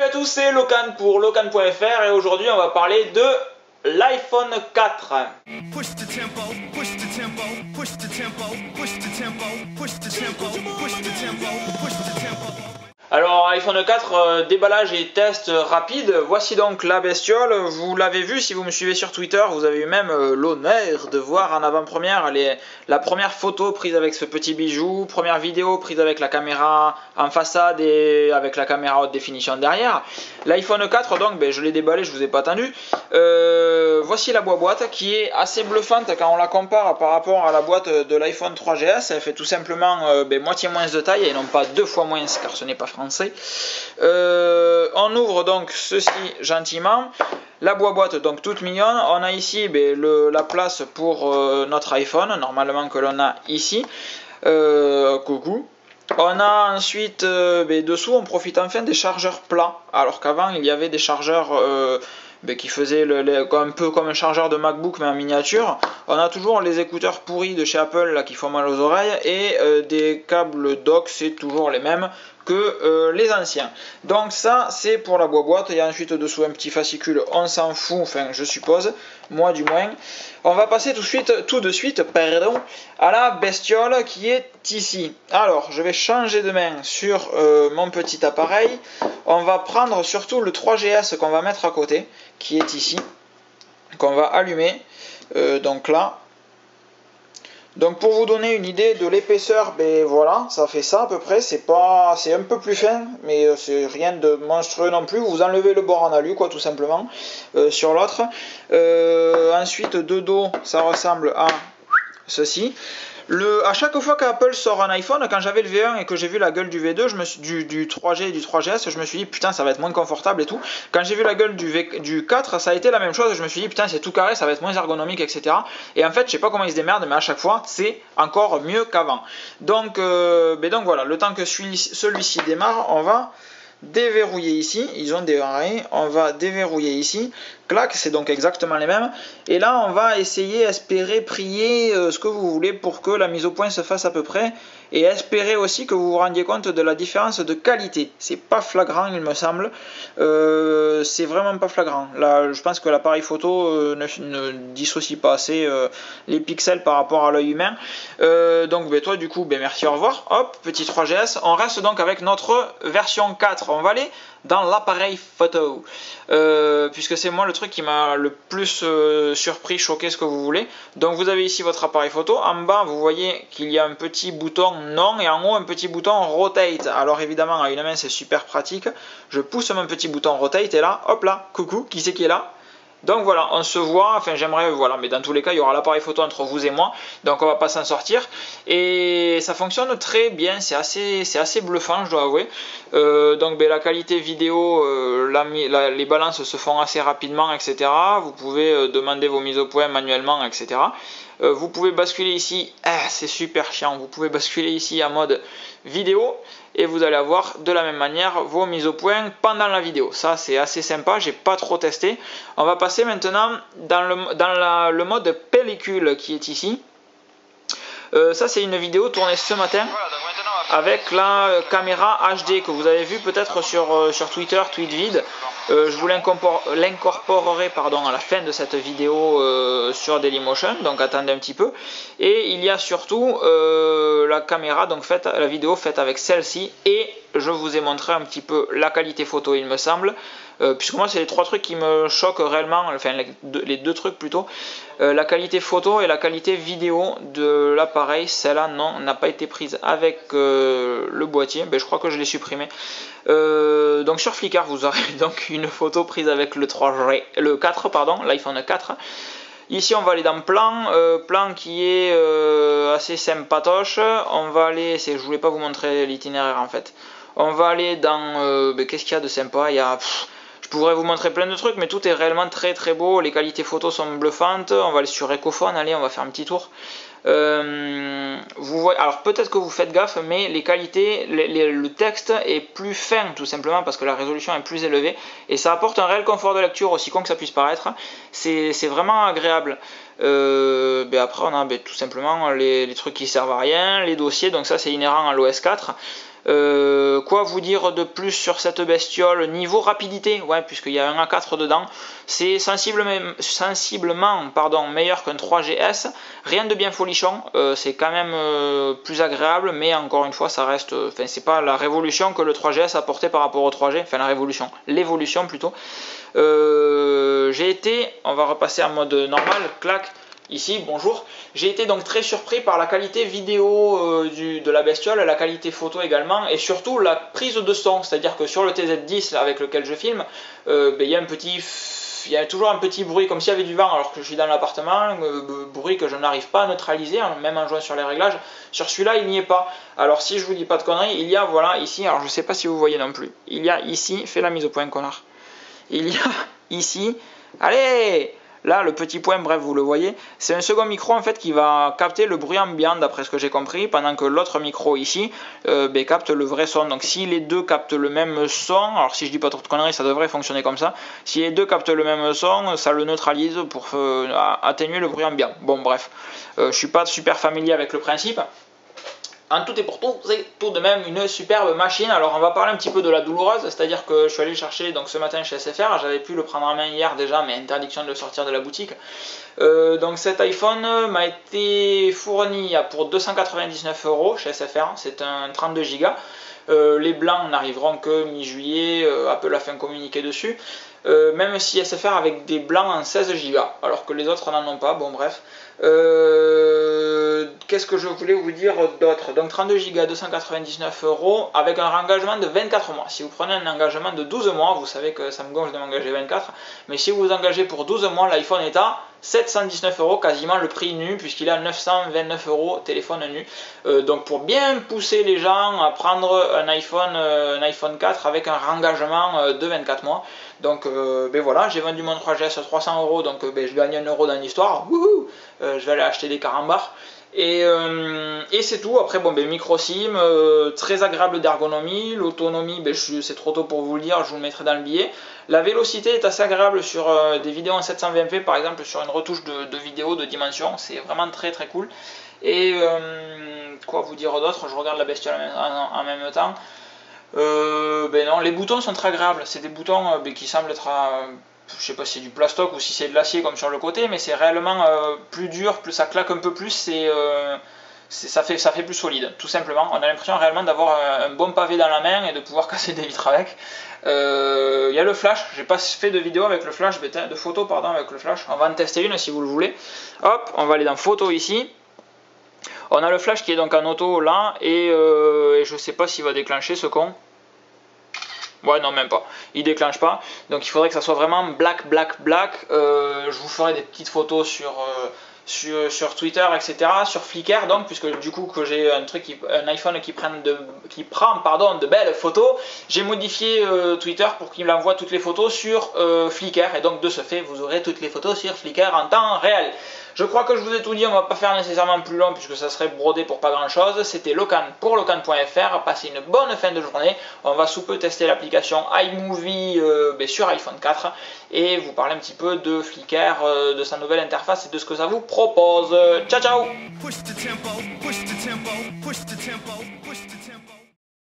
Salut à tous, c'est Locan pour Locan.fr et aujourd'hui on va parler de l'iPhone 4. Alors iPhone 4, déballage et test rapide, voici donc la bestiole. Vous l'avez vu si vous me suivez sur Twitter, vous avez eu même l'honneur de voir en avant-première la première photo prise avec ce petit bijou, première vidéo prise avec la caméra en façade et avec la caméra haute définition derrière. L'iPhone 4 donc, je l'ai déballé, je vous ai pas attendu. Voici la boîte qui est assez bluffante quand on la compare par rapport à la boîte de l'iPhone 3GS. Elle fait tout simplement moitié moins de taille et non pas 2 fois moins car ce n'est pas français. On ouvre donc ceci gentiment. La boîte donc toute mignonne. On a ici la place pour notre iPhone, normalement que l'on a ici. Coucou. On a ensuite dessous, on profite enfin des chargeurs plats, alors qu'avant il y avait des chargeurs qui faisaient un peu comme un chargeur de MacBook mais en miniature. On a toujours les écouteurs pourris de chez Apple là, qui font mal aux oreilles et des câbles dock, c'est toujours les mêmes que les anciens. Donc ça c'est pour la boîte. Il y a ensuite dessous un petit fascicule, on s'en fout, enfin je suppose, moi du moins. On va passer tout de suite à la bestiole qui est ici. Alors je vais changer de main sur mon petit appareil. On va prendre surtout le 3GS qu'on va mettre à côté, qui est ici, qu'on va allumer, donc là. Donc pour vous donner une idée de l'épaisseur, voilà, ça fait ça à peu près, c'est un peu plus fin, mais c'est rien de monstrueux non plus. Vous enlevez le bord en alu, quoi, tout simplement, sur l'autre. Ensuite, de dos, ça ressemble à ceci. À chaque fois qu'Apple sort un iPhone, quand j'avais le V1 et que j'ai vu la gueule du V2, du 3G et du 3GS, je me suis dit putain ça va être moins confortable et tout. Quand j'ai vu la gueule du 4, ça a été la même chose, je me suis dit putain c'est tout carré, ça va être moins ergonomique, etc. Et en fait je sais pas comment ils se démerdent, mais à chaque fois c'est encore mieux qu'avant. Donc voilà, le temps que celui-ci démarre, on va déverrouiller ici, ils ont démarré, on va déverrouiller ici, clac, c'est donc exactement les mêmes, et là on va essayer, espérer, prier, ce que vous voulez pour que la mise au point se fasse à peu près, et espérer aussi que vous vous rendiez compte de la différence de qualité. C'est pas flagrant il me semble, c'est vraiment pas flagrant. Là je pense que l'appareil photo ne dissocie pas assez les pixels par rapport à l'œil humain. Donc toi du coup merci, au revoir, hop, petit 3GS, on reste donc avec notre version 4, on va aller dans l'appareil photo, puisque c'est moi le truc qui m'a le plus surpris, choqué, ce que vous voulez. Donc vous avez ici votre appareil photo, en bas vous voyez qu'il y a un petit bouton non et en haut un petit bouton rotate. Alors évidemment à une main c'est super pratique, je pousse mon petit bouton rotate et là, hop là, coucou, qui c'est qui est là? Donc voilà, on se voit, enfin j'aimerais, voilà, mais dans tous les cas il y aura l'appareil photo entre vous et moi, donc on va pas s'en sortir, et ça fonctionne très bien, c'est assez bluffant je dois avouer. Donc la qualité vidéo, les balances se font assez rapidement, etc. Vous pouvez demander vos mises au point manuellement, etc. Vous pouvez basculer ici, c'est super chiant, vous pouvez basculer ici en mode vidéo et vous allez avoir de la même manière vos mises au point pendant la vidéo. Ça c'est assez sympa, j'ai pas trop testé. On va passer maintenant dans le mode pellicule qui est ici. Ça c'est une vidéo tournée ce matin avec la caméra HD que vous avez vu peut-être sur Twitter, TweetVid. Je vous l'incorporerai à la fin de cette vidéo sur Dailymotion, donc attendez un petit peu. Et il y a surtout la caméra, donc la vidéo faite avec celle-ci, et je vous ai montré un petit peu la qualité photo il me semble, puisque moi c'est les trois trucs qui me choquent réellement, enfin les deux trucs plutôt, la qualité photo et la qualité vidéo de l'appareil. Celle-là non, n'a pas été prise avec le boîtier, je crois que je l'ai supprimé. Donc sur Flickr vous aurez donc une photo prise avec le 4 pardon, l'iPhone 4. Ici on va aller dans plan qui est assez sympatoche. On va aller, je voulais pas vous montrer l'itinéraire en fait. On va aller dans qu'est-ce qu'il y a de sympa, je pourrais vous montrer plein de trucs, mais tout est réellement très très beau, les qualités photos sont bluffantes. On va aller sur Ecophone, allez, on va faire un petit tour. Vous voyez, alors peut-être que vous faites gaffe, mais les qualités, le texte est plus fin tout simplement parce que la résolution est plus élevée et ça apporte un réel confort de lecture, aussi con que ça puisse paraître. C'est vraiment agréable. Après on a tout simplement les trucs qui servent à rien, les dossiers, donc ça c'est inhérent à l'OS 4. Quoi vous dire de plus sur cette bestiole? Niveau rapidité, ouais, puisqu'il y a un A4 dedans, c'est sensiblement meilleur qu'un 3GS. Rien de bien folichon, c'est quand même plus agréable, mais encore une fois, ça reste, c'est pas la révolution que le 3GS apportait par rapport au 3G, enfin la révolution, l'évolution plutôt. J'ai été, on va repasser en mode normal, clac. Ici, bonjour. J'ai été donc très surpris par la qualité vidéo de la bestiole, la qualité photo également, et surtout la prise de son. C'est-à-dire que sur le TZ10 avec lequel je filme, il y a toujours un petit bruit comme s'il y avait du vent alors que je suis dans l'appartement, bruit que je n'arrive pas à neutraliser, même en jouant sur les réglages. Sur celui-là, il n'y est pas. Alors si je vous dis pas de conneries, il y a, voilà, ici, alors je sais pas si vous voyez non plus, il y a ici, fais la mise au point, connard. Il y a ici, allez! Là, le petit point, bref, vous le voyez, c'est un second micro en fait qui va capter le bruit ambiant d'après ce que j'ai compris, pendant que l'autre micro ici capte le vrai son. Donc si les deux captent le même son, alors si je dis pas trop de conneries, ça devrait fonctionner comme ça. Si les deux captent le même son, ça le neutralise pour atténuer le bruit ambiant. Bon, bref, je suis pas super familier avec le principe. En tout et pour tout, c'est tout de même une superbe machine. Alors on va parler un petit peu de la douloureuse, c'est-à-dire que je suis allé le chercher donc, ce matin chez SFR, j'avais pu le prendre en main hier déjà, mais interdiction de le sortir de la boutique. Donc cet iPhone m'a été fourni pour 299 € chez SFR, c'est un 32 Go. Les blancs n'arriveront que mi-juillet, Apple a fait un communiqué dessus. Même si SFR avec des blancs en 16 Go, alors que les autres n'en ont pas, bon bref. Qu'est-ce que je voulais vous dire d'autre? Donc 32 Go, 299 € avec un engagement de 24 mois. Si vous prenez un engagement de 12 mois, vous savez que ça me gonfle de m'engager 24, mais si vous vous engagez pour 12 mois, l'iPhone est à 719 €, quasiment le prix nu, puisqu'il est à 929 € téléphone nu. Donc pour bien pousser les gens à prendre un iPhone 4 avec un engagement de 24 mois. Donc voilà, j'ai vendu mon 3GS à 300 €, donc je gagne 1 € dans l'histoire. Je vais aller acheter des carambars. Et c'est tout. Après, micro SIM, très agréable d'ergonomie. L'autonomie, c'est trop tôt pour vous le dire, je vous le mettrai dans le billet. La vélocité est assez agréable sur des vidéos en 720p, par exemple, sur une retouche de vidéo de dimension. C'est vraiment très très cool. Et quoi vous dire d'autre? Je regarde la bestiole en même temps. Non, les boutons sont très agréables. C'est des boutons qui semblent être je sais pas si c'est du plastoc ou si c'est de l'acier comme sur le côté, mais c'est réellement plus dur, plus ça claque un peu plus, ça fait plus solide, tout simplement. On a l'impression réellement d'avoir un bon pavé dans la main et de pouvoir casser des vitres avec. Il y a le flash, j'ai pas fait de vidéo avec le flash, de photo pardon avec le flash. On va en tester une si vous le voulez. Hop, on va aller dans photo ici. On a le flash qui est donc en auto là, et je sais pas s'il va déclencher ce con. Ouais, non, même pas. Il déclenche pas. Donc il faudrait que ça soit vraiment black. Je vous ferai des petites photos sur Twitter, etc. Sur Flickr, donc, puisque du coup que j'ai un iPhone qui prend de belles photos, j'ai modifié Twitter pour qu'il envoie toutes les photos sur Flickr. Et donc de ce fait, vous aurez toutes les photos sur Flickr en temps réel. Je crois que je vous ai tout dit, on va pas faire nécessairement plus long puisque ça serait brodé pour pas grand chose. C'était Locan pour Locan.fr. Passez une bonne fin de journée. On va sous peu tester l'application iMovie sur iPhone 4 et vous parler un petit peu de Flickr, de sa nouvelle interface et de ce que ça vous propose. Ciao ciao.